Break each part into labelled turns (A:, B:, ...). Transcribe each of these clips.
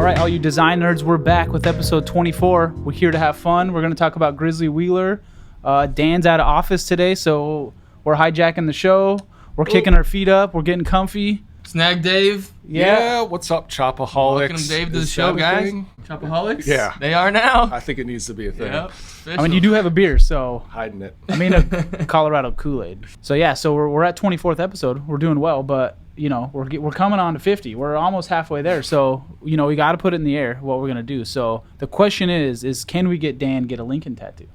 A: right, all you design nerds, we're back with episode 24. We're here to have fun. We're going to talk about Grizzly Wheeler. Dan's out of office today, so we're hijacking the show. We're kicking our feet up. We're getting comfy.
B: Snag Dave.
C: Yeah, what's up, Chopaholics?
B: Welcome Dave to the show, guys. Chopaholics?
C: Yeah.
B: They are now.
C: I think it needs to be a thing.
B: Yep.
A: I mean, you do have a beer, so...
C: Hiding it.
A: I mean, a Colorado Kool-Aid. So, yeah, so we're at 24th episode. We're doing well, but, you know, we're coming on to 50. We're almost halfway there. So, you know, we got to put it in the air, what we're going to do. So, the question is can we get Dan get a Lincoln tattoo?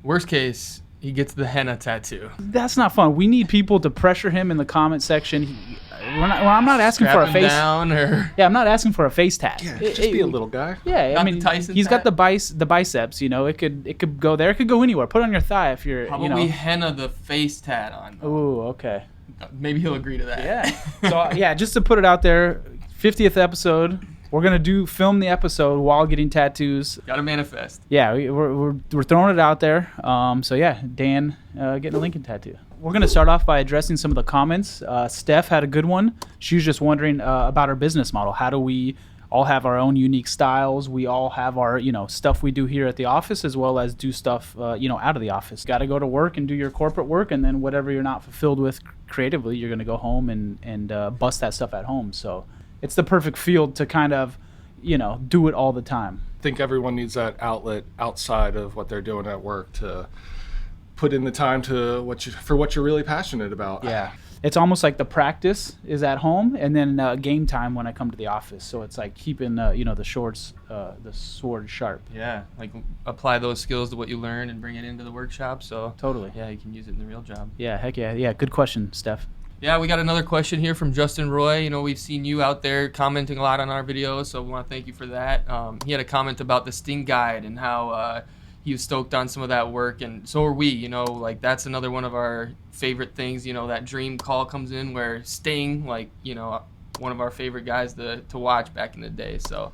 B: Worst case, he gets the henna tattoo.
A: That's not fun. We need people to pressure him in the comment section. I'm not asking for a face.
B: Down or...
A: Yeah, I'm not asking for a face tat.
C: Yeah, just be a little guy.
A: Yeah,
B: Not
A: I mean,
B: the Tyson
A: he's
B: tat?
A: got the biceps. You know, it could go there. It could go anywhere. Put it on your thigh if you're.
B: How
A: you
B: about
A: know.
B: we henna the face tat on?
A: Ooh, okay.
B: Maybe he'll agree to that.
A: Yeah. So yeah, just to put it out there, 50th episode. We're gonna film the episode while getting tattoos.
B: Gotta manifest.
A: Yeah, we're throwing it out there. So yeah, Dan getting a Lincoln tattoo. We're going to start off by addressing some of the comments. Steph had a good one. She was just wondering about our business model. How do we all have our own unique styles? We all have our, stuff we do here at the office as well as do stuff, out of the office. Got to go to work and do your corporate work, and then whatever you're not fulfilled with creatively, you're going to go home and bust that stuff at home. So it's the perfect field to kind of, do it all the time.
C: I think everyone needs that outlet outside of what they're doing at work to put in the time to what you're really passionate about.
A: Yeah. It's almost like the practice is at home and then game time when I come to the office. So it's like keeping, the sword sharp.
B: Yeah, like apply those skills to what you learn and bring it into the workshop. So
A: totally.
B: Yeah, you can use it in the real job.
A: Yeah, heck yeah. Yeah, good question, Steph.
B: Yeah, we got another question here from Justin Roy. We've seen you out there commenting a lot on our videos, so we want to thank you for that. He had a comment about the Sting Guide and how he was stoked on some of that work, and so are we. That's another one of our favorite things. That dream call comes in where Sting, one of our favorite guys to watch back in the day. So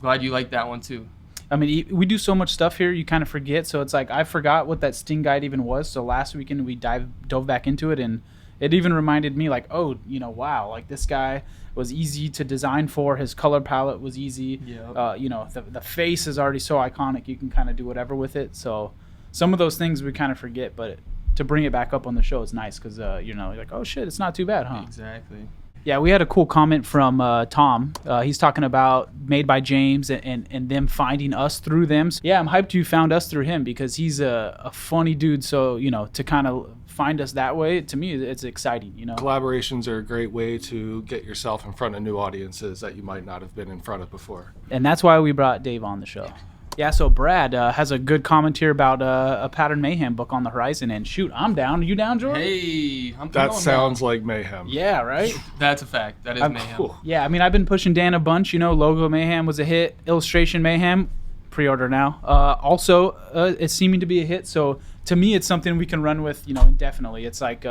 B: glad you like that one too.
A: I mean, we do so much stuff here, you kind of forget. So it's like I forgot what that Sting Guide even was. So last weekend we dove back into it, and it even reminded me wow, like this guy was easy to design for. His color palette was easy.
B: Yep.
A: The face is already so iconic. You can kind of do whatever with it. So some of those things we kind of forget, but to bring it back up on the show is nice because, you're like, oh, shit, it's not too bad, huh?
B: Exactly.
A: Yeah, we had a cool comment from Tom. He's talking about Made by James and them finding us through them. So, yeah, I'm hyped you found us through him because he's a funny dude. So, to kind of find us that way, to me, it's exciting,
C: Collaborations are a great way to get yourself in front of new audiences that you might not have been in front of before.
A: And that's why we brought Dave on the show. Yeah, so Brad has a good comment here about a Pattern Mayhem book on the horizon. And shoot, I'm down. Are you down, Jordan?
B: Hey,
C: that sounds like Mayhem.
A: Yeah, right?
B: That's a fact. That is Mayhem.
C: Cool.
A: Yeah, I mean, I've been pushing Dan a bunch. Logo Mayhem was a hit. Illustration Mayhem, pre-order now. Also, it's seeming to be a hit. So to me, it's something we can run with, indefinitely. It's like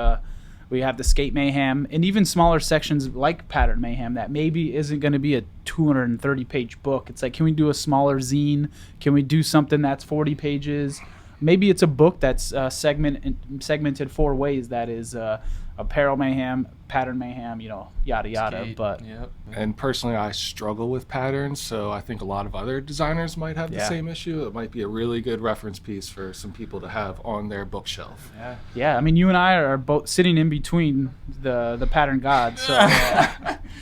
A: we have the Skate Mayhem and even smaller sections like Pattern Mayhem that maybe isn't going to be a 230-page book. It's like, can we do a smaller zine? Can we do something that's 40 pages? Maybe it's a book that's segmented 4 ways. That is Apparel Mayhem, Pattern Mayhem, yada yada.
B: Skate,
A: but
B: yep.
C: And personally, I struggle with patterns, so I think a lot of other designers might have the same issue. It might be a really good reference piece for some people to have on their bookshelf.
A: Yeah. I mean, you and I are both sitting in between the pattern gods. So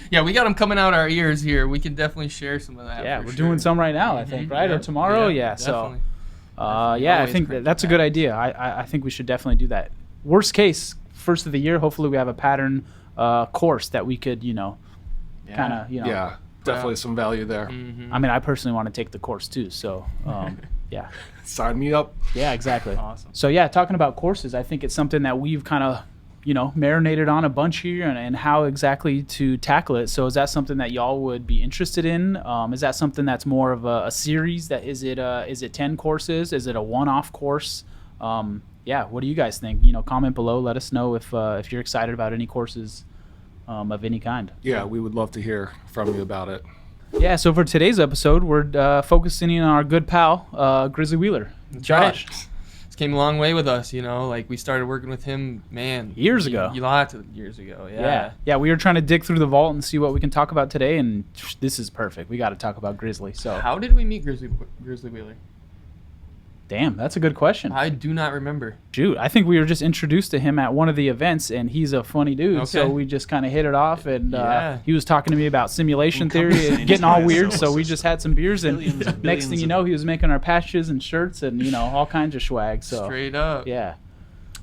B: yeah, we got them coming out our ears here. We can definitely share some of that.
A: yeah,
B: for
A: we're
B: sure.
A: doing some right now, I think, right?
B: Yeah.
A: Or tomorrow.
B: Yeah,
A: So
B: definitely.
A: I think that's a good idea. I think we should definitely do that. Worst case, first of the year, hopefully we have a pattern course that we could, kind of,
C: Yeah, definitely some value there.
B: Mm-hmm.
A: I mean, I personally want to take the course too. So, yeah.
C: Sign me up.
A: Yeah, exactly.
B: Awesome.
A: So, yeah, talking about courses, I think it's something that we've kind of, marinated on a bunch here and how exactly to tackle it. So is that something that y'all would be interested in? Is that something that's more of a series? Is it 10 courses? Is it a one-off course? Yeah, what do you guys think? Comment below. Let us know if you're excited about any courses of any kind.
C: Yeah, we would love to hear from you about it.
A: Yeah, so for today's episode, we're focusing on our good pal, Grizzly Wheeler, Josh.
B: Right. came a long way with us, you know. Like we started working with him, man,
A: years ago.
B: Lots of years ago, yeah.
A: Yeah. We were trying to dig through the vault and see what we can talk about today, and this is perfect. We got to talk about Grizzly. So
B: how did we meet Grizzly Wheeler?
A: Damn, that's a good question.
B: I do not remember.
A: Shoot, I think we were just introduced to him at one of the events, and he's a funny dude.
B: Okay.
A: So we just kind of hit it off, and
B: Yeah.
A: he was talking to me about simulation theory and getting all weird. So we just had some beers, and next thing you know, he was making our patches and shirts and, you know, all kinds of swag. So
B: Straight up.
A: yeah.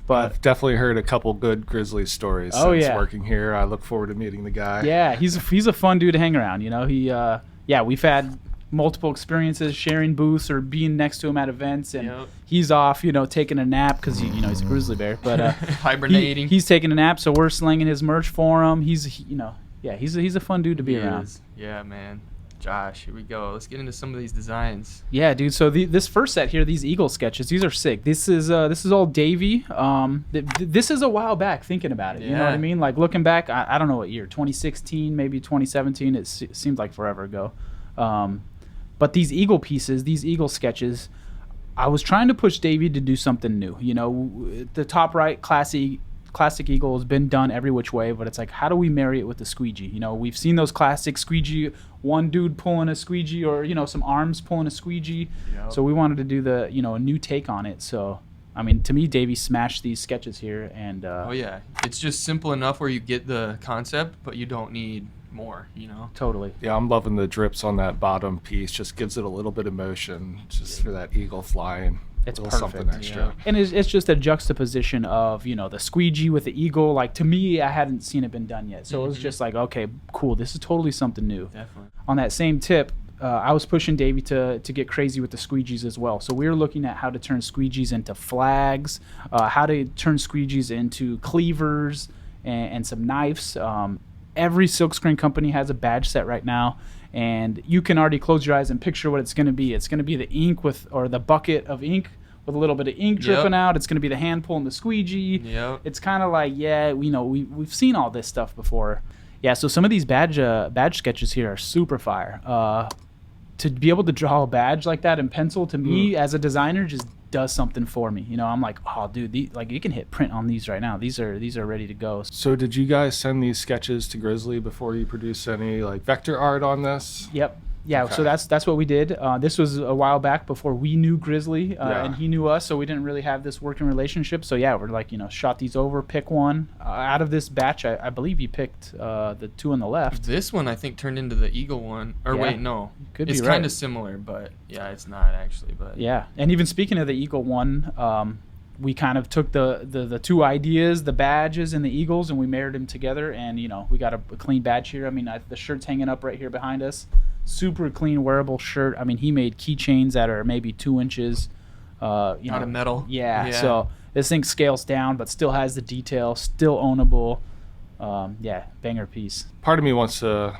A: But
C: I've definitely heard a couple good Grizzly stories
A: Oh,
C: since
A: yeah.
C: working here. I look forward to meeting the guy.
A: yeah, he's a fun dude to hang around. You know, we've had multiple experiences sharing booths or being next to him at events, and
B: Yep.
A: he's off, you know, taking a nap because you know he's a grizzly bear, but
B: Hibernating.
A: he's taking a nap, so we're slinging his merch for him. He's a fun dude to be
B: He
A: around.
B: is. Yeah, man. Josh, here we go. Let's get into some of these designs.
A: Yeah, dude. So this first set here, these eagle sketches, these are sick. This is all Davey. This is a while back thinking about it. You know what I
B: Yeah.
A: mean? Like looking back, I don't know what year, 2016, maybe 2017. It seems like forever ago. But these eagle pieces, these eagle sketches, I was trying to push Davey to do something new. You know, the top right classic eagle has been done every which way, but it's like, how do we marry it with the squeegee? You know, we've seen those classic squeegee, one dude pulling a squeegee, or, you know, some arms pulling a squeegee.
B: Yep.
A: So we wanted to do a new take on it. So, I mean, to me, Davey smashed these sketches here, and
B: Oh yeah, it's just simple enough where you get the concept, but you don't need more, you know.
A: totally.
C: Yeah, I'm loving the drips on that bottom piece. Just gives it a little bit of motion, just for that eagle flying.
A: It's
C: a little something
A: perfect.
C: extra.
B: Yeah.
A: And it's just a juxtaposition of, you know, the squeegee with the eagle. Like, to me, I hadn't seen it been done yet. So it was
B: Mhm.
A: just like, okay, cool. This is totally something new.
B: Definitely.
A: On that same tip, I was pushing Davey to get crazy with the squeegees as well. So we were looking at how to turn squeegees into flags, how to turn squeegees into cleavers and some knives. Every silkscreen company has a badge set right now, and you can already close your eyes and picture what it's going to be. It's going to be the ink or the bucket of ink with a little bit of ink dripping out. It's going to be the hand pulling the squeegee.
B: Yep.
A: It's kind of like, yeah, you know, we've seen all this stuff before. Yeah, so some of these badge sketches here are super fire. To be able to draw a badge like that in pencil, to me as a designer, just does something for me. You know, I'm like, oh, dude, you can hit print on these right now. These are ready to go.
C: So did you guys send these sketches to Grizzly before you produce any like vector art on this?
A: Yep. Yeah,
C: Okay.
A: so that's what we did. This was a while back before we knew Grizzly,
C: Yeah.
A: and he knew us, so we didn't really have this working relationship. So yeah, we're like, you know, shot these over, pick one. Out of this batch, I believe you picked the two on the left.
B: This one I think turned into the eagle one. Or
A: Yeah.
B: wait, no.
A: Could be
B: it's
A: right.
B: kind of similar, but yeah, it's not actually. But
A: Yeah, and even speaking of the eagle one, we kind of took the two ideas, the badges and the eagles, and we married them together, and, you know, we got a clean badge here. I mean, the shirt's hanging up right here behind us. Super clean wearable shirt. I mean, he made keychains that are maybe 2 inches.
B: out of metal.
A: Yeah, so this thing scales down, but still has the detail, still ownable. Yeah, banger piece.
C: Part of me wants to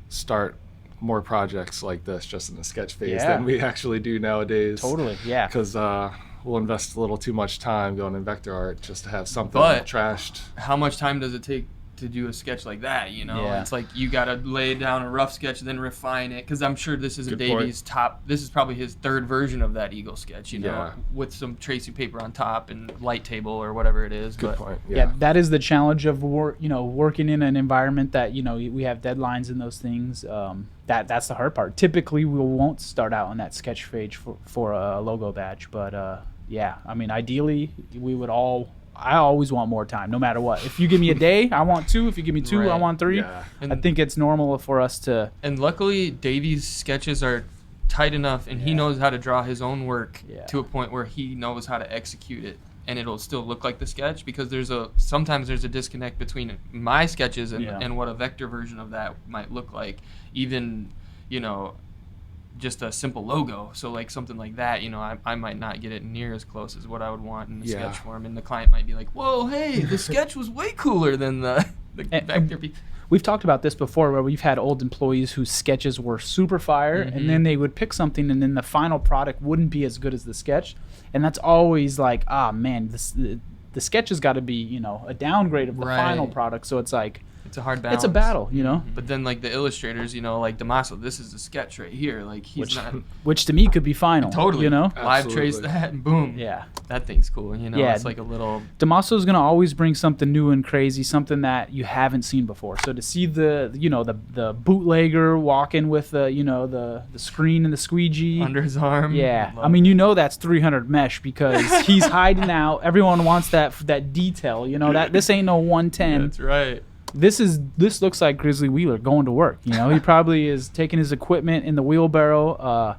C: start more projects like this just in the sketch phase
A: Yeah.
C: than we actually do nowadays.
A: Totally, yeah.
C: Because we'll invest a little too much time going in vector art just to have something
B: But-
C: trashed.
B: How much time does it take to do a sketch like that, you know?
A: Yeah.
B: It's like you got to lay down a rough sketch, then refine it, because I'm sure this is
C: Good
B: Davy's top. This is probably his third version of that eagle sketch, you know,
C: Yeah.
B: with some tracing paper on top and light table or whatever it is.
C: Good
B: but
C: point.
A: Yeah, that is the challenge of working in an environment that, you know, we have deadlines and those things. That's the hard part. Typically, we won't start out on that sketch page for a logo badge, but yeah, I mean, ideally, I always want more time, no matter what. If you give me a day, I want 2. If you give me 2, I
B: Right.
A: want 3.
C: Yeah.
A: I think it's normal for us to.
B: And luckily, Davy's sketches are tight enough, and he
A: Yeah.
B: knows how to draw his own work
A: Yeah.
B: to a point where he knows how to execute it, and it'll still look like the sketch, because sometimes there's a disconnect between my sketches and,
A: Yeah.
B: and what a vector version of that might look like. Even, you know, just a simple logo. So like something like that, you know, I might not get it near as close as what I would want in the
C: Yeah.
B: sketch form, and the client might be like, "Whoa, hey, the sketch was way cooler than the
A: And-
B: vector piece."
A: We've talked about this before, where we've had old employees whose sketches were super fire, and then they would pick something, and then the final product wouldn't be as good as the sketch, and that's always like, man, the sketch has got to be, you know, a downgrade of the
B: Right.
A: final product. So it's like,
B: It's a hard balance.
A: It's a battle, you know.
B: But then like the illustrators, you know, like Damaso, this is a sketch right here. Like he's not
A: Which to me could be final.
B: totally,
A: you know.
B: Live trace that and boom.
A: Yeah.
B: That thing's cool. You know,
A: Yeah.
B: it's like a little.
A: Damaso's gonna always bring something new and crazy, something that you haven't seen before. So to see the bootlegger walking with the screen and the squeegee
B: Under his arm.
A: Yeah,
B: Love
A: I mean, that's 300 mesh because he's hiding out. Everyone wants that detail. You know that this ain't no 110.
B: That's right.
A: This looks like Grizzly Wheeler going to work. You know, he probably is taking his equipment in the wheelbarrow.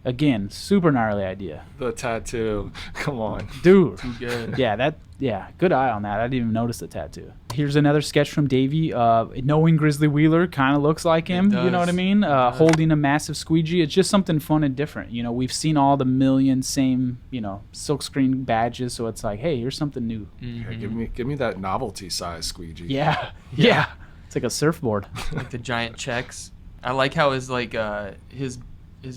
A: Again, super gnarly idea.
C: The tattoo. Come on.
A: Dude.
B: Too good.
A: Yeah, good eye on that. I didn't even notice the tattoo. Here's another sketch from Davey. Knowing Grizzly Wheeler kind of looks like him. You know what I mean? Holding a massive squeegee. It's just something fun and different. You know, we've seen all the million same, silkscreen badges. So it's like, hey, here's something new.
B: Mm-hmm.
C: Yeah, give me that novelty size squeegee.
A: Yeah. It's like a surfboard.
B: Like the giant checks. I like how his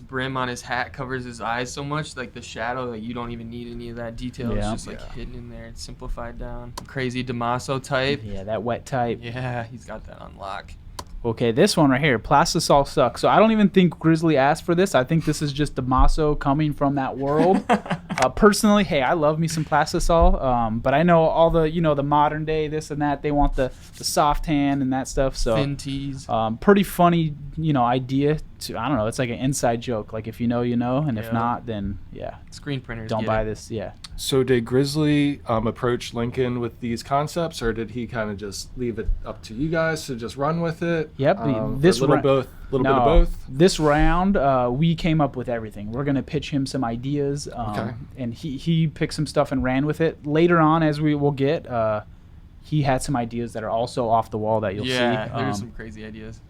B: brim on his hat covers his eyes so much, like the shadow, like you don't even need any of that detail.
A: Yeah.
B: It's just like hidden in there. It's simplified down. Crazy Damaso type.
A: Yeah, that wet type.
B: Yeah, he's got that on lock.
A: Okay, this one right here, Plastisol sucks. So I don't even think Grizzly asked for this. I think this is just Damaso coming from that world. Personally, hey, I love me some Plastisol, but I know all the the modern day this and that. They want the soft hand and that stuff. So
B: Thin tees.
A: pretty funny idea. I don't know. It's like an inside joke. Like if you know, and if not, then
B: Screen printers.
A: don't buy this. Yeah.
C: So did Grizzly approach Lincoln with these concepts, or did he kind of just leave it up to you guys to just run with it?
A: Yep.
C: This bit of both. Bit of both.
A: This round, we came up with everything. We're gonna pitch him some ideas, and he picked some stuff and ran with it. Later on, as we will get, he had some ideas that are also off the wall that you'll see.
B: Yeah, there's some crazy ideas.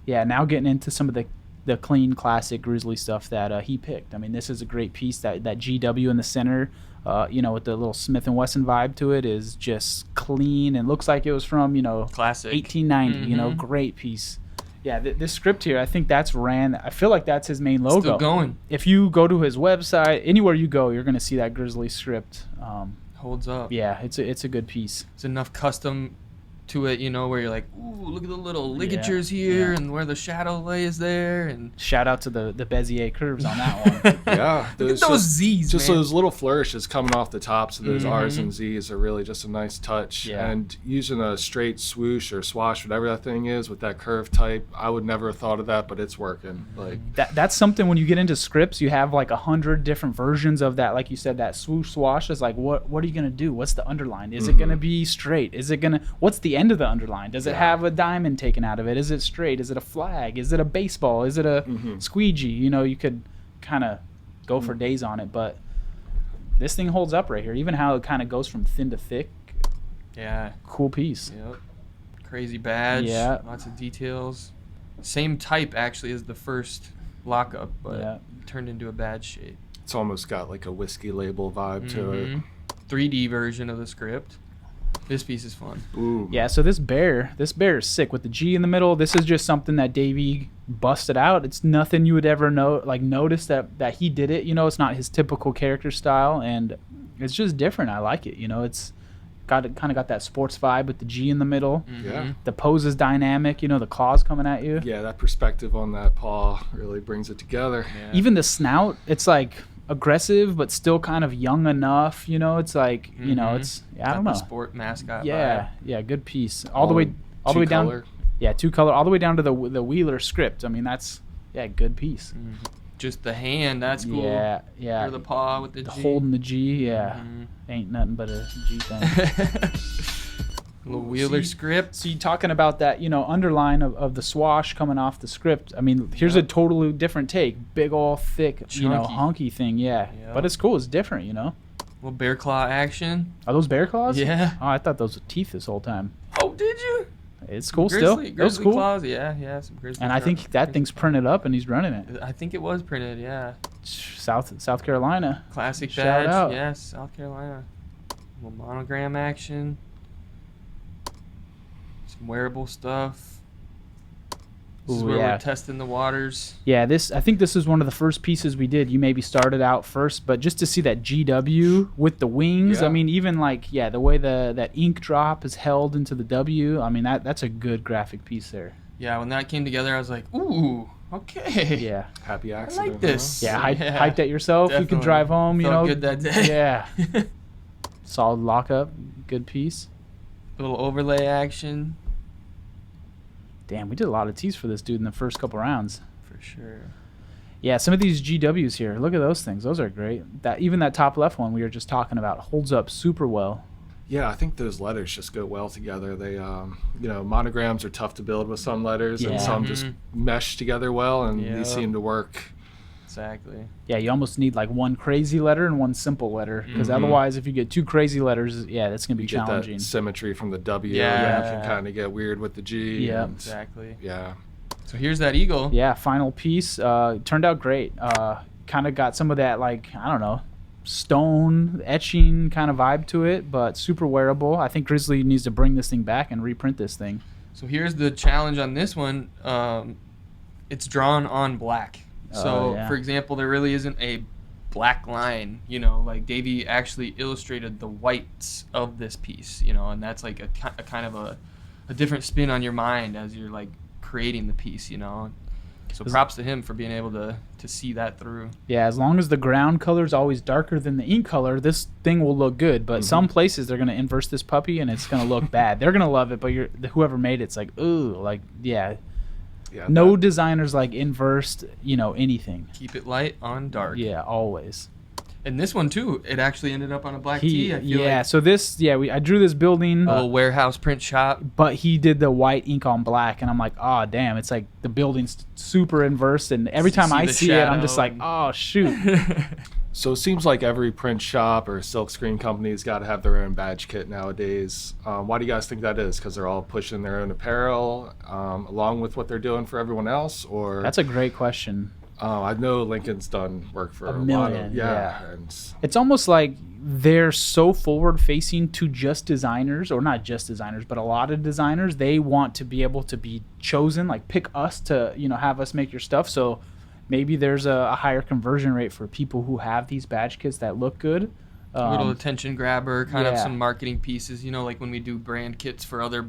A: Yeah, now getting into some of the clean classic Grizzly stuff that he picked. I mean, this is a great piece. That GW in the center, with the little Smith & Wesson vibe to it, is just clean and looks like it was from
B: Classic
A: 1890.
B: Mm-hmm.
A: Great piece. Yeah, this script here, I think that's Rand. I feel like that's his main logo.
B: Still going.
A: If you go to his website, anywhere you go, you're gonna see that Grizzly script.
B: Holds up.
A: Yeah, it's a good piece.
B: It's enough custom to it, where you're like, ooh, look at the little ligatures here and where the shadow lays there. And
A: shout out to the Bezier curves on that one.
C: Yeah,
B: look at those Z's,
C: just
B: man.
C: those little flourishes coming off the tops of those R's and Z's are really just a nice touch.
A: Yeah.
C: And using a straight swoosh or swash, whatever that thing is, with that curve type, I would never have thought of that, but it's working. Like
A: that's something when you get into scripts, you have like 100 different versions of that. Like you said, that swoosh swash is like, what are you gonna do? What's the underline? Is it gonna be straight? What's the end of the underline? Does it have a diamond taken out of it? Is it straight? Is it a flag? Is it a baseball? Is it a squeegee? You could kind of go for days on it, but this thing holds up right here. Even how it kind of goes from thin to thick.
B: Yeah.
A: Cool piece.
B: Yep. Crazy badge.
A: Yeah.
B: Lots of details. Same type actually as the first lockup, but turned into a badge shape.
C: it's almost got like a whiskey label vibe to it.
B: 3D version of the script. This piece is fun.
C: Ooh.
A: Yeah, so this bear is sick with the G in the middle. This is just something that Davey busted out. It's nothing you would ever notice that he did it. You know, it's not his typical character style, and it's just different. I like it. You know, it's kind of got that sports vibe with the G in the middle.
C: Yeah.
A: The pose is dynamic. You know, the claws coming at you.
C: Yeah, that perspective on that paw really brings it together.
B: Yeah.
A: Even the snout, it's like aggressive but still kind of young enough. You know, it's like you know, it's I don't know.
B: The sport mascot.
A: Yeah,
B: vibe.
A: yeah, good piece. All the way down.
C: Two-color.
A: Yeah, 2-color, all the way down to the Wheeler script. I mean, that's good piece.
B: Just the hand, that's cool.
A: Yeah, yeah.
B: Or the paw with the G.
A: Holding the G, yeah. Ain't nothing but a G thing.
B: Little Wheeler script.
A: So you talking about that, you know, underline of the swash coming off the script. I mean, here's a totally different take. Big ol' thick, you know, hunky thing, yeah. But it's cool. It's different, you know.
B: Little bear claw action.
A: Are those bear claws?
B: Yeah.
A: Oh, I thought those were teeth this whole time.
B: Oh, did you?
A: It's cool
B: Grizzly
A: still. Cool.
B: claws, yeah, some grizzly.
A: And I think that thing's printed up and he's running it.
B: I think it was printed, yeah.
A: South Carolina.
B: Classic
A: Shout
B: badge,
A: out.
B: yes, South Carolina. Little monogram action. Some wearable stuff. This is
A: Ooh,
B: where
A: yeah.
B: we're testing the waters.
A: Yeah, I think this is one of the first pieces we did. You maybe started out first, but just to see that GW with the wings,
C: Yeah.
A: I mean, even like, yeah, the way that ink drop is held into the W, I mean, that's a good graphic piece there.
B: Yeah, when that came together, I was like, ooh, okay.
A: Yeah.
C: Happy
B: I
C: accident.
B: like this.
A: Yeah,
B: Yeah,
A: hype that yourself. You
B: definitely.
A: can drive home, you
B: Felt
A: know.
B: good that day.
A: Yeah. Solid lockup. Good piece.
B: Little overlay action.
A: Damn, we did a lot of tees for this dude in the first couple rounds.
B: For sure.
A: Yeah, some of these GWs here. Look at those things. Those are great. Even that top left one we were just talking about holds up super well.
C: Yeah, I think those letters just go well together. They, monograms are tough to build with some letters,
A: Yeah.
C: and some just mesh together well, and
B: Yep.
C: these seem to work.
B: Exactly.
A: Yeah, you almost need like one crazy letter and one simple letter, because
C: Mhm.
A: otherwise, if you get two crazy letters, yeah, that's gonna be
C: You get
A: challenging.
C: that symmetry from the W,
B: Yeah.
C: and you can kind of get weird with the G.
A: Yeah.
C: and-
B: Exactly.
C: Yeah.
B: So here's that eagle.
A: Yeah, final piece turned out great. Kind of got some of that, like, I don't know, stone etching kind of vibe to it, but super wearable. I think Grizzly needs to bring this thing back and reprint this thing.
B: So here's the challenge on this one. It's drawn on black. So,
A: yeah.
B: for example, there really isn't a black line, like Davey actually illustrated the whites of this piece, and that's like a kind of a different spin on your mind as you're like creating the piece, So props to him for being able to see that through.
A: Yeah, as long as the ground color is always darker than the ink color, this thing will look good. But some places they're gonna inverse this puppy and it's gonna look bad. They're gonna love it, but whoever made it's like, ooh, like yeah.
C: Yeah.
A: No designers like inversed, anything.
B: Keep it light on dark.
A: Yeah, always.
B: And this one too, it actually ended up on a black tee. I feel
A: Yeah,
B: like
A: so this, I drew this building,
B: a little warehouse print shop.
A: but he did the white ink on black, and I'm like, oh damn, it's like the building's super inverse, and every time
B: See
A: I
B: the
A: see it, I'm just
B: shadow
A: like,
B: and-
A: oh shoot.
C: So it seems like every print shop or silk screen company's got to have their own badge kit nowadays. Why do you guys think that is? Because they're all pushing their own apparel along with what they're doing for everyone else? Or
A: That's a great question.
C: I know Lincoln's done work for
A: A
C: a lot
A: million,
C: of
A: yeah.
C: And
A: It's almost like they're so forward facing to just designers, or not just designers, but a lot of designers. They want to be able to be chosen, like pick us to, have us make your stuff. So maybe there's a higher conversion rate for people who have these badge kits that look good.
B: A little attention grabber, kind of
A: yeah.
B: some marketing pieces. Like when we do brand kits for other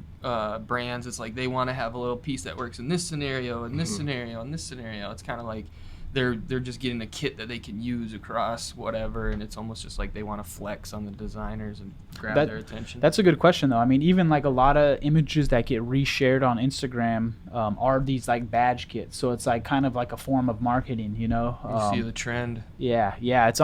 B: brands, it's like they want to have a little piece that works in this scenario, in this scenario, in this scenario. It's kind of like they're just getting a kit that they can use across whatever, and it's almost just like they want to flex on the designers and grab their attention.
A: That's a good question, though. I mean, even like a lot of images that get reshared on Instagram are these like badge kits. So it's like kind of like a form of marketing,
B: You see the trend.
A: Yeah, it's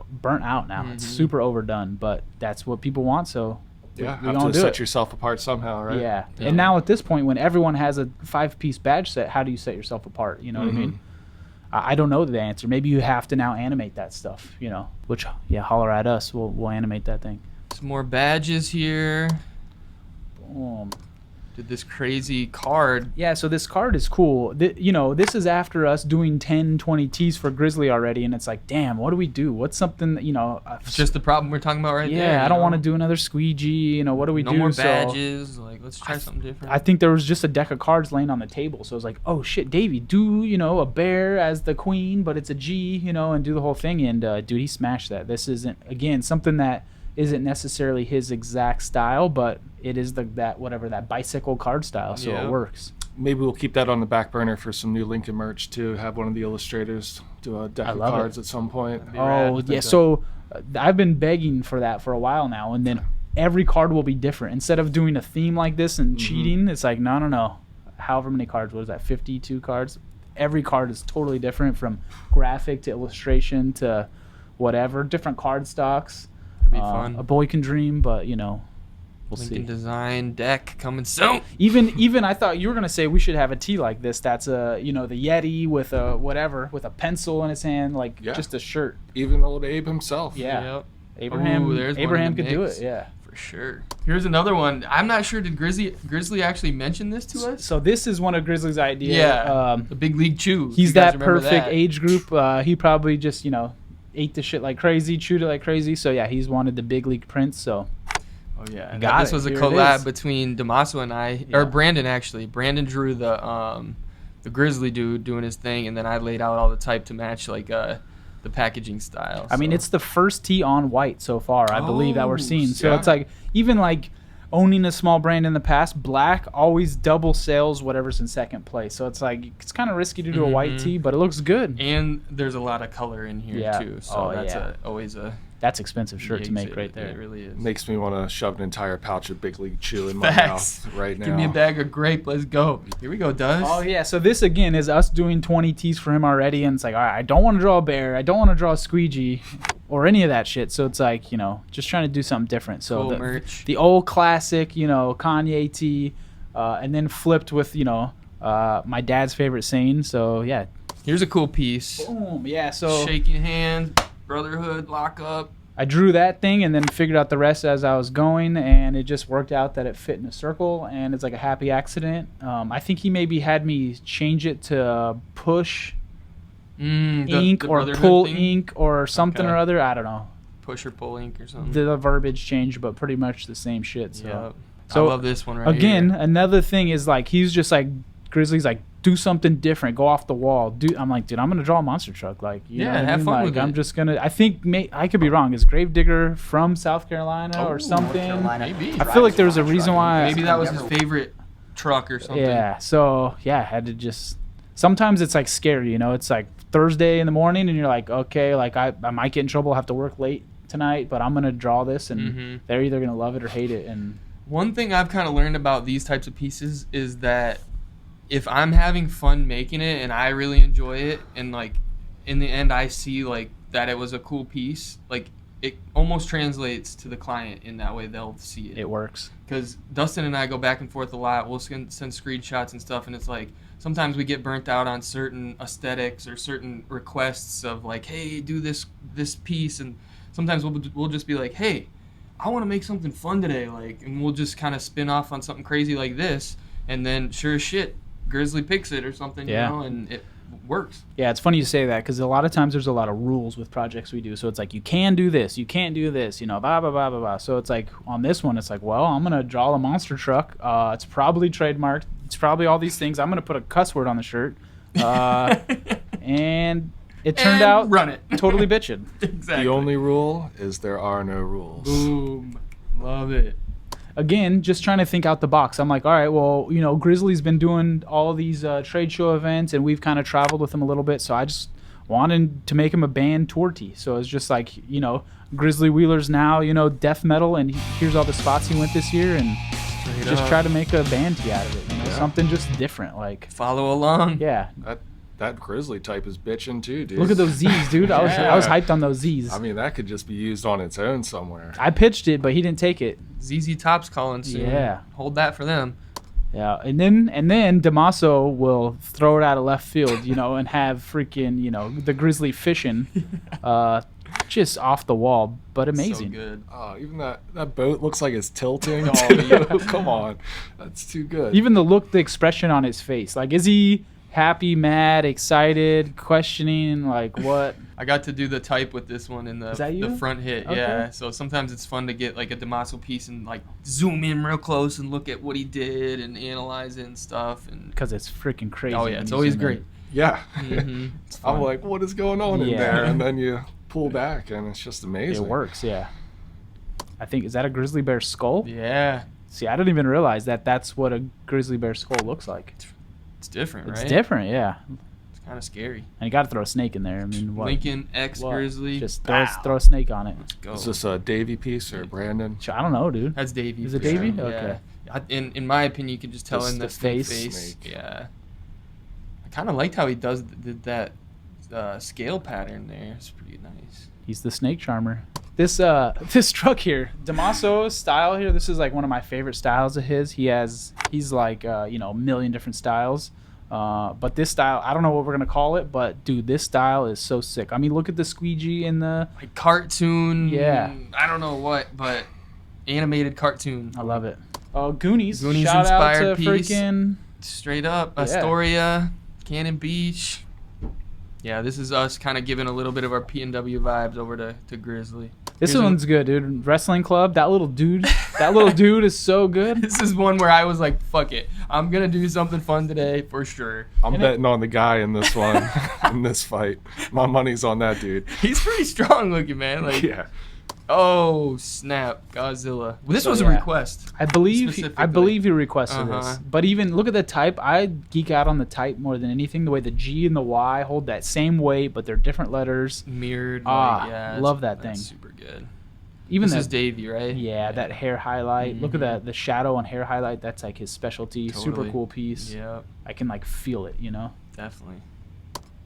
A: burnt out now. It's super overdone, but that's what people want. So
C: yeah,
A: we
C: have
A: gonna
C: to
A: do
C: set
A: it.
C: yourself apart somehow, right?
A: Yeah. And now at this point, when everyone has a 5-piece badge set, how do you set yourself apart? You know what I mean? I don't know the answer. Maybe you have to now animate that stuff, which, holler at us. We'll animate that thing.
B: Some more badges here.
A: Boom.
B: Did this crazy card.
A: Yeah, so this card is cool. This is after us doing 10, 20 Ts for Grizzly already, and it's like, damn, what do we do? What's something,
B: It's just the problem we're talking about right there.
A: yeah, I don't want to do another squeegee. What do we do?
B: No more
A: So
B: badges. Let's try something different.
A: I think there was just a deck of cards laying on the table. So I was like, oh, shit, Davey, do, a bear as the queen, but it's a G, and do the whole thing. And, dude, he smashed that. This isn't, again, something that isn't necessarily his exact style, but it is that bicycle card style, so
B: Yeah.
A: it works.
C: Maybe we'll keep that on the back burner for some new Lincoln merch too. Have one of the illustrators do a deck of
A: love
C: cards
A: it.
C: at some point.
B: Be rad.
A: Oh, yeah, so I've been begging for that for a while now, and then every card will be different. Instead of doing a theme like this and cheating, it's like, no. However many cards, what is that, 52 cards? Every card is totally different, from graphic to illustration to whatever, different card stocks.
B: It'd be fun.
A: A boy can dream, but we'll
B: Lincoln
A: see.
B: Design deck coming soon.
A: Even I thought you were gonna say we should have a tee like this. That's the Yeti with a pencil in his hand, like
C: Yeah.
A: just a shirt.
C: Even old Abe himself.
A: Yeah,
B: Yep.
A: Abraham.
B: Ooh, there's one in
A: Abraham
B: the
A: could do
B: mix.
A: it. Yeah.
B: For sure. Here's another one. I'm not sure. Did Grizzly actually mention this to us?
A: So this is one of Grizzly's ideas.
B: Yeah. The Big League Chew.
A: He's
B: You guys
A: that
B: remember
A: perfect
B: that?
A: age group. He probably just ate the shit like crazy, chewed it like crazy. So yeah, he's wanted the big league prints. So
B: Oh yeah. And
A: got
B: this
A: it.
B: was a
A: Here it
B: collab
A: is.
B: between Damaso and I,
A: Yeah.
B: or Brandon actually. Brandon drew the the Grizzly dude doing his thing, and then I laid out all the type to match like the packaging style.
A: I mean, it's the first tee on white so far, I believe, that we're seeing. So
C: yeah.
A: it's like, even like owning a small brand in the past, black always double sales whatever's in second place. So it's like, it's kind of risky to do a white tee, but it looks good.
B: And there's a lot of color in here too, so that's always a
A: That's expensive shirt to make right there.
B: It really is.
C: Makes me want to shove an entire pouch of Big League Chew in my
B: Facts.
C: mouth right now.
B: Give me a bag of grape. Let's go. Here we go, Duz.
A: Oh, yeah. So this, again, is us doing 20 tees for him already. And it's like, all right, I don't want to draw a bear. I don't want to draw a squeegee or any of that shit. So it's like, you know, just trying to do something different. So
B: Cool merch.
A: The old classic, you know, Kanye tee, and then flipped with, you know, my dad's favorite saying. So, yeah.
B: Here's a cool piece.
A: Boom. Yeah. So
B: Shaking hands, brotherhood, lock up.
A: I drew that thing and then figured out the rest as I was going, and it just worked out that it fit in a circle, and it's like a happy accident. I think he maybe had me change it to push ink
B: the
A: or
B: brotherhood
A: pull
B: thing?
A: ink or something
B: Okay.
A: or other. I don't know.
B: Push or pull ink or something.
A: The verbiage changed, but pretty much the same shit. So,
B: Yep.
A: So,
B: I love this one right
A: again,
B: here.
A: another thing is like he's just like Grizzly's like, do something different, go off the wall. I'm like, dude, I'm gonna draw a monster truck. Like, you know what I
B: have
A: mean?
B: fun
A: Like,
B: with
A: I'm
B: it.
A: just gonna. I think I could be wrong. Is Gravedigger from South Carolina or something?
B: Maybe.
A: I feel like there was a reason why.
B: Maybe that was his favorite truck or something.
A: Yeah. So yeah, I had to just. Sometimes it's like scary, you know. It's like Thursday in the morning, and you're like, okay, like I might get in trouble, have to work late tonight, but I'm gonna draw this, and they're either gonna love it or hate it. And
B: one thing I've kind of learned about these types of pieces is that if I'm having fun making it and I really enjoy it, and like in the end I see like that it was a cool piece, like it almost translates to the client in that way. They'll see it.
A: it works.
B: Because Dustin and I go back and forth a lot. We'll send screenshots and stuff, and it's like sometimes we get burnt out on certain aesthetics or certain requests of like, hey, do this piece, and sometimes we'll just be like, hey, I want to make something fun today, like, and we'll just kind of spin off on something crazy like this, and then sure as shit, Grizzly picks it or something,
A: Yeah.
B: you know, and it works.
A: Yeah, it's funny you say that because a lot of times there's a lot of rules with projects we do. So it's like, you can do this, you can't do this, you know, blah, blah, blah, blah, blah. So it's like on this one, it's like, well, I'm going to draw a monster truck. It's probably trademarked. It's probably all these things. I'm going to put a cuss word on the shirt. And it turned
B: And
A: out
B: run it.
A: totally bitchin'.
B: Exactly.
C: The only rule is there are no rules.
B: Boom. Love it.
A: Again, just trying to think out the box. I'm like, all right, well, you know, Grizzly's been doing all these trade show events, and we've kind of traveled with him a little bit. So I just wanted to make him a band tour tee. So it's just like, you know, Grizzly Wheeler's now, you know, death metal, and here's all the spots he went this year, and just try to make a band tee out of it. You know, something just different. Like,
B: Follow along.
A: yeah.
C: That Grizzly type is bitchin' too, dude.
A: Look at those Z's, dude. I was hyped on those Z's.
C: I mean, that could just be used on its own somewhere.
A: I pitched it, but he didn't take it.
B: ZZ Top's calling soon.
A: Yeah.
B: Hold that for them.
A: Yeah, and then Damaso will throw it out of left field, you know, and have freaking, you know, the Grizzly fishing, just off the wall, but amazing.
B: So good.
C: Oh, even that boat looks like it's tilting.
A: Oh,
C: Dude, come on, that's too good.
A: Even the expression on his face, like, is he happy, mad, excited, questioning, like what?
B: I got to do the type with this one in
A: Is that you?
B: the front hit.
A: Okay.
B: Yeah. So sometimes it's fun to get like a Damaso piece and like zoom in real close and look at what he did and analyze it and stuff. And
A: Because it's freaking crazy.
B: oh yeah,
A: when
B: it's
A: you
B: always
A: zoom
B: great.
A: in.
C: Yeah,
B: It's
C: I'm
B: fun.
C: like, what is going on in
A: Yeah.
C: there? And then you pull back, and it's just amazing.
A: It works, yeah. I think, is that a grizzly bear skull?
B: Yeah,
A: See, I didn't even realize that's what a grizzly bear skull looks like.
B: it's different,
A: It's
B: right?
A: different, yeah.
B: It's kind of scary.
A: And you got to throw a snake in there. I mean, what?
B: Lincoln X
A: What?
B: Grizzly.
A: Just
B: Bow.
A: throw a snake on it.
B: Let's go.
C: Is this a Davy piece or Brandon?
A: I don't know, dude.
B: That's Davey.
A: Is it
B: for sure.
A: Davey?
B: Yeah.
A: Okay.
B: In my opinion, you can just tell
C: Just
B: in the
A: the face.
B: face.
C: Snake.
B: Yeah. I kind of liked how he did that scale pattern there. It's pretty nice.
A: He's the snake charmer. This truck here, Damaso's style here, this is like one of my favorite styles of his. He's like you know, a million different styles. But this style, I don't know what we're gonna call it, but dude, this style is so sick. I mean, look at the squeegee in the.
B: Like cartoon.
A: Yeah.
B: I don't know what, but animated cartoon.
A: I love it. Goonies.
B: Goonies
A: Shout out to
B: inspired piece.
A: freaking.
B: Straight up,
A: Yeah.
B: Astoria, Cannon Beach. Yeah, this is us kind of giving a little bit of our P&W vibes over to Grizzly.
A: This
B: Here's
A: one's good, dude. Wrestling Club. That little dude is so good.
B: This is one where I was like, fuck it. I'm going to do something fun today for sure.
C: I'm betting on the guy in this one, in this fight. My money's on that dude.
B: He's pretty strong looking, man. Like,
C: Yeah.
B: oh, snap. Godzilla. Well, this
A: So,
B: was a
A: yeah.
B: request.
A: I believe
B: Specifically.
A: he requested this. But even look at the type. I geek out on the type more than anything. The way the G and the Y hold that same weight, but they're different letters.
B: Mirrored.
A: Ah, love that thing.
B: That's super good.
A: Even
B: This
A: that,
B: is Davey, right?
A: yeah, that hair highlight. Look at that, the shadow and hair highlight. That's like his specialty. Super
B: Totally.
A: cool piece.
B: Yep,
A: I can like feel it, you know.
B: definitely.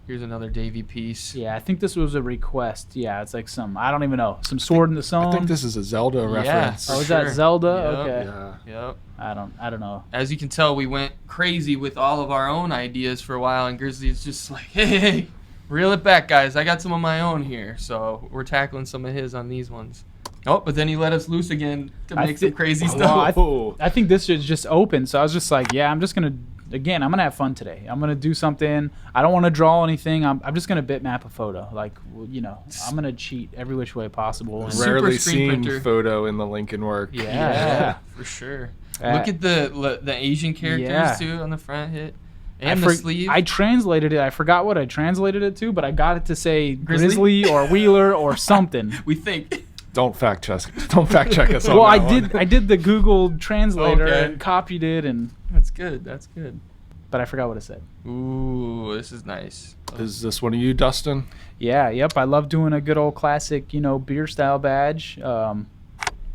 B: Here's another Davey piece.
A: Yeah, I think this was a request. Yeah, it's like some, I don't even know, some Sword in the Stone.
C: I think this is a Zelda reference.
A: Oh, is
B: Sure.
A: that Zelda?
B: Yep.
A: Okay.
C: Yeah.
B: Yep.
A: I don't know.
B: As you can tell, we went crazy with all of our own ideas for a while, and Grizzly's just like, hey, reel it back, guys. I got some of my own here. So we're tackling some of his on these ones. Oh, but then he let us loose again to
A: I
B: make some
A: thi-
B: crazy
A: Well,
B: stuff.
A: I think this is just open, so I was just like, yeah, I'm just gonna have fun today. I'm gonna do something. I don't want to draw anything. I'm just gonna bitmap a photo. Like, you know, I'm gonna cheat every which way possible. And
B: Super
C: Rarely
B: screen
C: seen
B: printer.
C: photo in the Lincoln work.
A: yeah.
B: For sure.
A: Uh,
B: Look at the Asian characters
A: yeah.
B: too on the front hit, and the sleeve.
A: I translated it. I forgot what I translated it to, but I got it to say
B: Grizzly?
A: Grizzly or Wheeler or something.
B: we think.
C: Don't fact check. Don't fact check us on
A: Well,
C: that one.
A: I did the Google translator
B: Okay.
A: and copied it, and
B: That's good. That's good.
A: but I forgot what it said.
B: Ooh, this is nice.
C: Is this one of you, Dustin?
A: Yeah, yep. I love doing a good old classic, you know, beer style badge.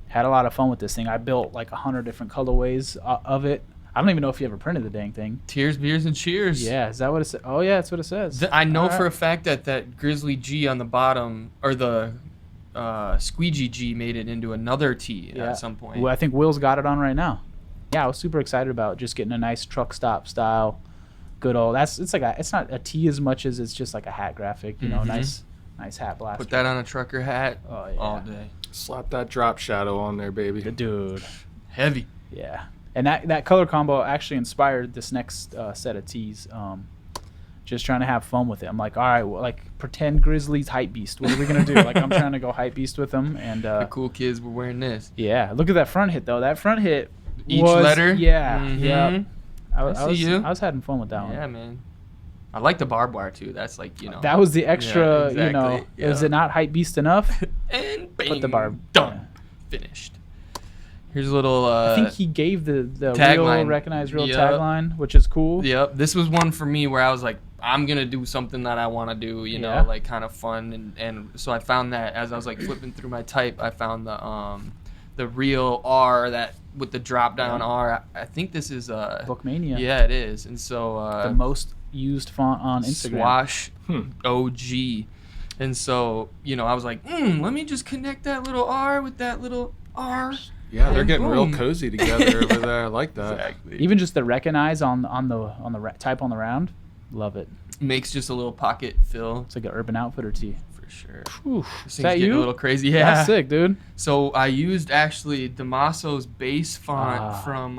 A: Had a lot of fun with this thing. I built like 100 different colorways of it. I don't even know if you ever printed the dang thing.
B: Tears, beers, and cheers.
A: Yeah, is that what it says? Oh yeah, that's what it says.
B: I know
A: All
B: for a
A: right.
B: fact that Grizzly G on the bottom, or the Squeegee G, made it into another T at some point.
A: Well, I think Will's got it on right now. Yeah, I was super excited about just getting a nice truck stop style, good old. It's not a T as much as it's just like a hat graphic. You know,
B: Mhm.
A: nice hat blaster.
B: Put that on a trucker hat
A: Oh, yeah.
B: all day.
C: Slap that drop shadow on there, baby.
A: The dude.
B: Heavy.
A: Yeah, and that color combo actually inspired this next set of tees. Just trying to have fun with it. I'm like, all right, well, like pretend Grizzly's hype beast. What are we gonna do? Like I'm trying to go hype beast with them, and
B: The cool kids were wearing this.
A: yeah, look at that front hit though. That front hit.
B: Each
A: was,
B: letter?
A: Yeah,
B: Mhm.
A: yeah.
B: I see you.
A: I was having fun with that one.
B: Yeah, man. I like the barbed wire too. That's like, you know.
A: That was the extra,
B: Yeah,
A: you know.
B: exactly.
A: Is
B: Yeah.
A: it not hype beast enough?
B: And bang,
A: Put the barb.
B: done. Finished. Here's a little
A: I think he gave the real
B: tagline.
A: recognized real
B: Yep.
A: tagline, which is cool.
B: Yep. This was one for me where I was like, I'm gonna do something that I want to do, you know,
A: Yeah.
B: like kind of fun, and so I found that as I was like flipping through my type, I found the real R that with the drop down
A: Yeah.
B: R. I think this is
A: Bookmania.
B: yeah, it is, and so
A: The most used font on Instagram.
B: Swash
C: Hmm.
B: OG, and so you know I was like, let me just connect that little R with that little R.
C: Yeah, they're
B: And
C: getting real
B: boom.
C: cozy together over there. I like that.
B: Exactly.
A: Even just the recognize on the type on the round. Love it.
B: Makes just a little pocket fill
A: It's like an Urban Outfitter tee.
B: for sure.
A: Whew.
B: This
A: Is
B: thing's
A: that
B: getting
A: you?
B: a little crazy. Yeah.
A: That's sick, dude.
B: So I used actually Damaso's base font
A: Ah,
B: from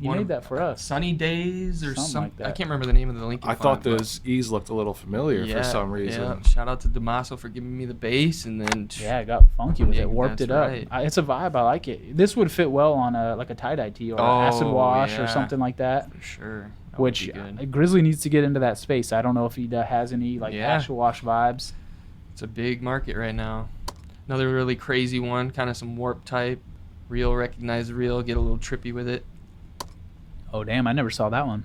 A: You
B: one
A: made
B: of
A: that for us.
B: Sunny Days or
A: Something like
B: I
A: that.
B: can't remember the name of the Lincoln
C: I
B: font,
C: thought
B: but
C: those E's looked a little familiar for some reason.
B: Yeah. Shout out to Damaso for giving me the base, and then
A: Yeah, it got funky with
B: Yeah,
A: it, warped
B: that's
A: it up.
B: right.
A: It's a vibe. I like it. This would fit well on like a tie-dye tee or
B: Oh,
A: acid wash or
B: yeah.
A: something like that.
B: for sure. That would
A: Which
B: be good.
A: Grizzly needs to get into that space. I don't know if he has any like
B: Yeah.
A: acid wash vibes.
B: It's a big market right now. Another really crazy one, kind of some warp type, real, recognize real, get a little trippy with it.
A: Oh damn! I never saw that one.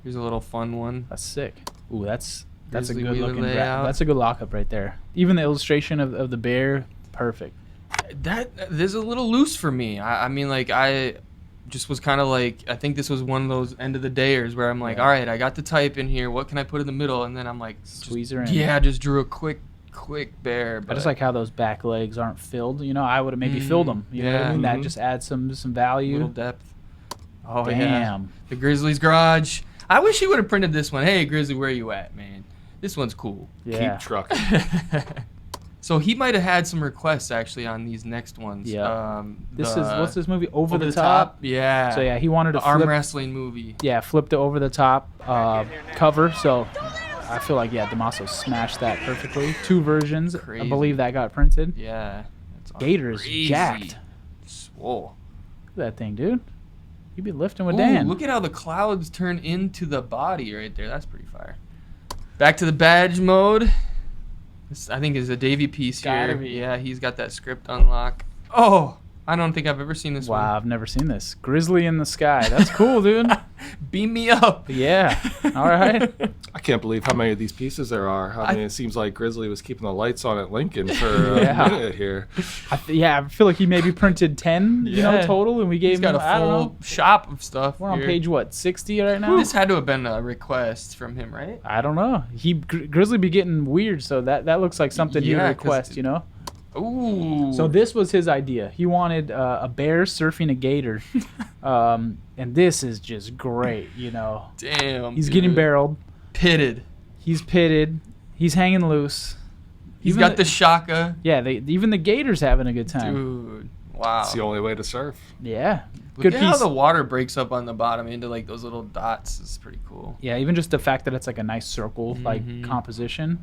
B: Here's a little fun one.
A: That's sick. Ooh, that's a
B: Grizzly
A: good
B: Wheeler
A: looking.
B: layout.
A: That's a good lockup right there. Even the illustration of the bear, perfect.
B: There's a little loose for me. I mean, like I just was kind of like, I think this was one of those end of the dayers where I'm like,
A: Yeah.
B: all right, I got the type in here. What can I put in the middle? And then I'm like,
A: Squeeze her in.
B: yeah, just drew a quick bear.
A: I
B: But
A: just like how those back legs aren't filled. You know, I would have maybe filled them. You know what I
B: yeah.
A: mean? That
C: Mhm.
A: just adds some
B: a
A: value.
B: little depth. Oh yeah,
A: Damn.
B: the Grizzlies garage. I wish he would have printed this one. Hey Grizzly, where you at, man? This one's cool.
A: Yeah.
C: Keep trucking.
B: So he might have had some requests actually on these next ones.
A: Yeah. This is what's this movie? Over
B: Over
A: the Top.
B: Yeah.
A: So yeah, he wanted
B: the
A: to
B: arm
A: flip.
B: wrestling movie.
A: Yeah, flip the over the top cover. So I feel like Damaso smashed that perfectly. 2 versions. I
B: Crazy.
A: believe that got printed.
B: Yeah.
A: Gator is
B: crazy.
A: jacked.
B: Swole.
A: Look at that thing, dude. You be lifting with
B: Ooh,
A: Dan.
B: look at how the clouds turn into the body right there. That's pretty fire. Back to the badge mode. This, I think, is a Davey piece
A: Gotta
B: here.
A: be.
B: Yeah, he's got that script unlock. Oh, I don't think I've ever seen this
A: Wow,
B: one.
A: I've never seen this. Grizzly in the sky. That's cool, dude.
B: Beam me up.
A: Yeah. All right.
C: I can't believe how many of these pieces there are. I mean, it seems like Grizzly was keeping the lights on at Lincoln for
A: Yeah.
C: a minute here.
A: I feel like he maybe printed 10,
B: Yeah.
A: total, and we gave
B: He's got
A: him,
B: a
A: I don't
B: full
A: know.
B: shop of stuff.
A: We're on
B: here.
A: page, what, 60 right now?
B: This had to have been a request from him, right?
A: I don't know. Grizzly be getting weird, so that looks like something he'd
B: Yeah, 'cause
A: request,
B: Ooh.
A: So this was his idea. He wanted a bear surfing a gator, and this is just great.
B: Damn.
A: He's
B: dude.
A: getting barreled.
B: pitted.
A: He's pitted. He's hanging loose.
B: He's
A: Even
B: got the shaka.
A: Yeah. Even the gator's having a good time.
B: Dude. Wow.
C: It's the only way to surf.
A: Yeah.
B: Look
A: Good
B: at how
A: piece.
B: the water breaks up on the bottom into like those little dots. It's pretty cool.
A: Yeah. Even just the fact that it's like a nice circle like
B: Mhm.
A: composition.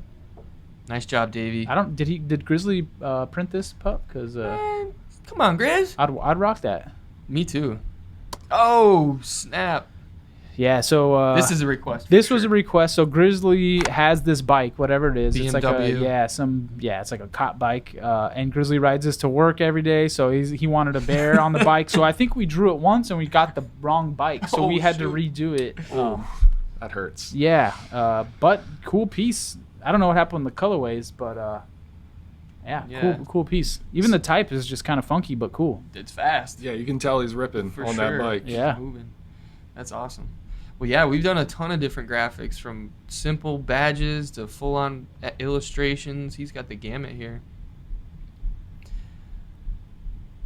B: Nice job, Davey.
A: Did Grizzly print this pup? Because
B: Man, come on, Grizz.
A: I'd rock that.
B: Me too. Oh, snap.
A: Yeah. So
B: This is a request. for
A: This was a
B: sure.
A: request. So Grizzly has this bike, whatever it is. It's like
B: BMW.
A: it's like a cop bike. And Grizzly rides this to work every day. So he wanted a bear on the bike. So I think we drew it once and we got the wrong bike. So
B: Oh,
A: we had to
B: shoot.
A: redo it.
C: That hurts.
A: Yeah. But cool piece. I don't know what happened with the colorways, but
B: Yeah.
A: cool piece. Even the type is just kind of funky, but cool.
B: It's fast.
C: Yeah, you can tell he's ripping
B: For
C: on
B: sure.
C: that bike.
A: Yeah.
B: Moving. That's awesome. Well, yeah, we've done a ton of different graphics, from simple badges to full-on illustrations. He's got the gamut here.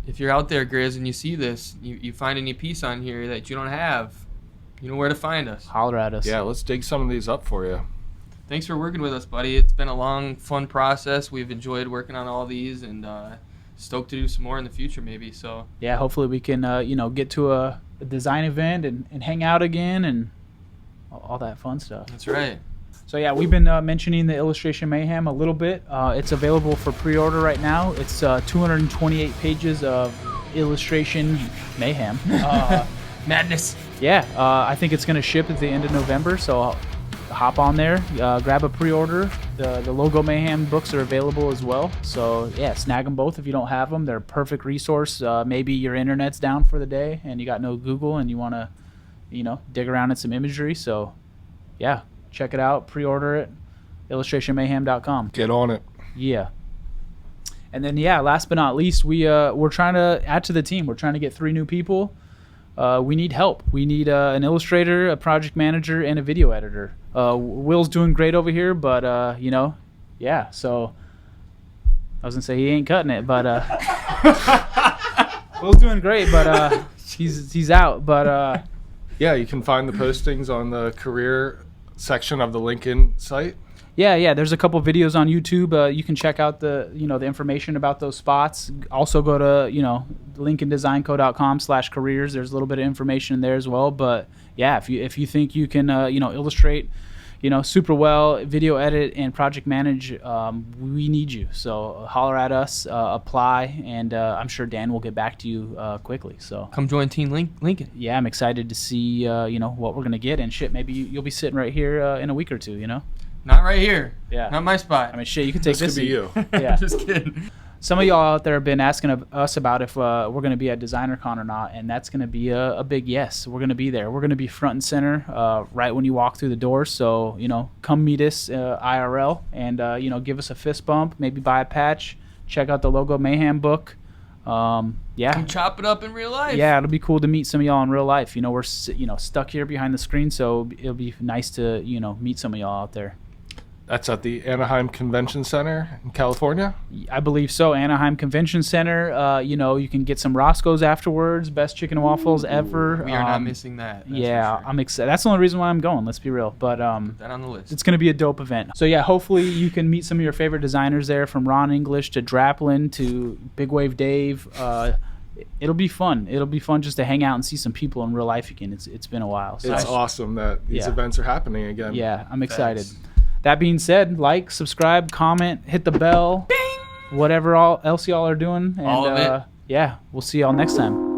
B: If you're out there, Grizz, and you see this, you find any piece on here that you don't have, you know where to find us.
A: Holler at us.
C: Yeah, let's dig some of these up for you.
B: Thanks for working with us, buddy. It's been a long, fun process. We've enjoyed working on all these, and stoked to do some more in the future, maybe. So
A: Yeah, hopefully we can, get to a design event and hang out again and all that fun stuff.
B: that's right.
A: So yeah, we've been mentioning the Illustration Mayhem a little bit. It's available for pre-order right now. It's 228 pages of Illustration Mayhem.
B: Madness.
A: Yeah, I think it's going to ship at the end of November, so hop on there, grab a pre-order. The Logo Mayhem books are available as well. So yeah, snag them both if you don't have them. They're a perfect resource. Maybe your internet's down for the day and you got no Google and you want to, dig around in some imagery. So yeah, check it out, pre-order it, illustrationmayhem.com.
C: Get on it.
A: Yeah. And then last but not least, we're trying to add to the team. We're trying to get 3 new people. We need help. We need an illustrator, a project manager, and a video editor. Will's doing great over here, but so I was gonna say he ain't cutting it, but Will's doing great, but he's out. But
C: Yeah, you can find the postings on the career section of the Lincoln site.
A: yeah, there's a couple videos on YouTube. You can check out the information about those spots. Also go to LincolnDesignCo.com/careers. There's a little bit of information there as well. But yeah, if you think you can illustrate super well, video edit, and project manage, we need you. So holler at us, apply, and I'm sure Dan will get back to you quickly. So
B: Come join Team Lincoln.
A: yeah, I'm excited to see what we're gonna get, and shit, maybe you'll be sitting right here in a week or two.
B: Not right here.
A: Yeah.
B: Not my spot.
A: I mean, shit, you can take
C: This
A: this.
C: could be you.
A: Yeah.
B: Just kidding.
A: Some of y'all out there have been asking us about if we're going to be at DesignerCon or not, and that's going to be a big yes. We're going to be there. We're going to be front and center right when you walk through the door. So, come meet us IRL and, give us a fist bump, maybe buy a patch, check out the Logo Mayhem book.
B: Come chop it up in real life.
A: Yeah, it'll be cool to meet some of y'all in real life. We're stuck here behind the screen, so it'll be nice to meet some of y'all out there.
C: That's at the Anaheim Convention Center in California.
A: I believe so. Anaheim Convention Center. You can get some Roscoe's afterwards. Best chicken and waffles ever.
B: We are not missing that. That's
A: Yeah,
B: for sure.
A: I'm excited. That's the only reason why I'm going. Let's be real. But
B: Put that on the list.
A: it's going to be a dope event. So yeah, hopefully you can meet some of your favorite designers there, from Ron English to Draplin to Big Wave Dave. It'll be fun. It'll be fun just to hang out and see some people in real life again. It's been a while. So
C: It's awesome that these
A: Yeah.
C: events are happening again.
A: yeah, I'm excited.
B: Thanks.
A: That being said, like, subscribe, comment, hit the bell.
B: Bing!
A: whatever else y'all are doing. And,
B: All of it.
A: Yeah, we'll see y'all next time.